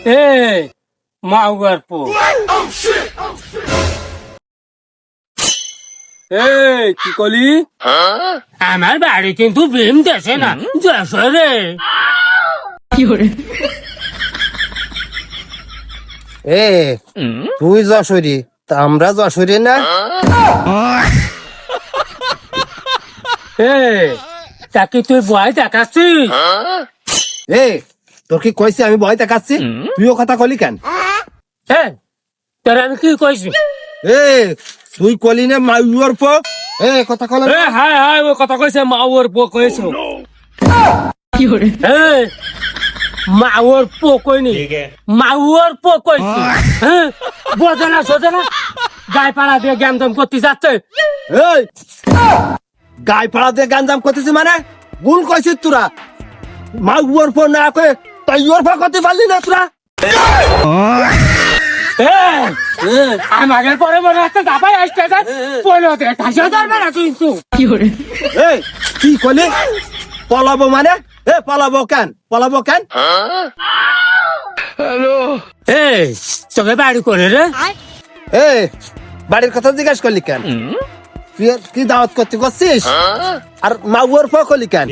এই মাউয়ার পো এই কি কলি আমার বাড়ি কিন্তু ভীম দেশে না যশোরে এ তুই যশোরী তা আমরা যশোরী না? তাকে তুই ভয় দেখাচ্ছিস? এ তোর কি কইছি আমি ভয় দেখাচ্ছি? তুইও কথা কলি কেন? হ্যাঁ তোর আমি কি কইছি? এ তুই কলি না মাউয়ার পো? এ কথা কল হ্যাঁ হ্যাঁ ও কথা কইছে মাউয়ার পো কইছো মাউয়ার পো কইনি মাউয়ার পো কইছি। হ্যাঁ বোঝে না সোজে না গায়ে পাড়া দিয়ে জ্ঞানদম করতে যাচ্ছে। এই গায়ে পাড়া দিয়ে গাঞ্জাম করতেছি মানে ভুল কইছিস তোরা। মাউয়ার পো না কয়ে তাই ওর পা করতে পারলি না তোরা? আমাদের পরে মনে হচ্ছে দাবাই আসতে পয়লা ঠাসা ধরবে না কিন্তু। এই কি কলি পলাবো মানে? এ পলাবো কেন পলাবো কেন? এই তোকে বাড়ি করে রে এ বাড়ির কথা জিজ্ঞাসা করলি কেন? তুই আর কি দাওয়াত করতে করছিস? আর মাউয়ার পো করলি কেন?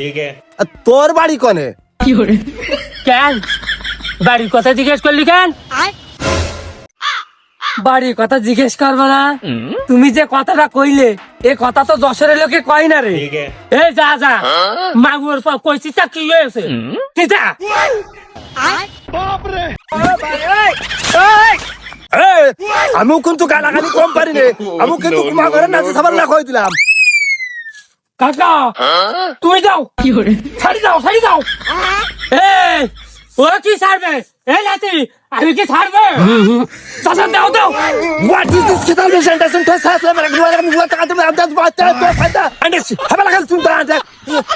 আর তোর বাড়ি কনে? কেন বাড়ির কথা জিজ্ঞেস করলি কেন? বাড়ির কথা জিজ্ঞেস করবো না? তুমি যে কথাটা কইলে এ কথা তো যশোরের লোকে কয় না রে। এ যা যা মাগুর পর কইছি তা কি হয়েছে তুই যা। আমিও কিন্তু গালাগালি কম পারি রে। আমিও কিন্তু কুমা করে নাচে সাবার না কই দিলাম। কাকা তুমি যাও ছাড়ি দাও ছাড়ি দাও। এই ও কি ছাড়বে? এই লাতি আমি কি ছাড়বে? শাসন দাও দাও। What is this kital presentation to us? Let me go and what I do. I'm just about to find out. And this have a look at that.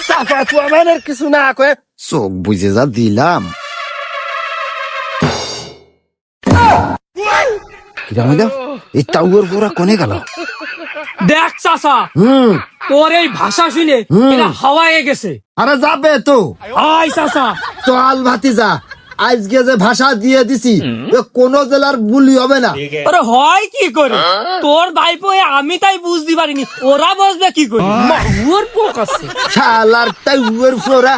Safa tu amaner কিছু না কয়ে চোখ বুঝে যা দিলাম। কিরা হইলো? এই টাউয়ার গোরা কোনে গেল? দেখ চাচা তোর এই ভাষা শুনে এটা হাওয়ায় গেছে। আরে যাবে তো আই চাচা চল ভাতিজা আজকে যে ভাষা দিয়ে দিছি কোন জেলার বুলি হবে না। আরে হয় কি করে তোর ভাইপো আমি তাই বুঝতে পারিনি ওরা বুঝবে কি করে? ওর পোক আছে শালার টাউয়ার ফোরা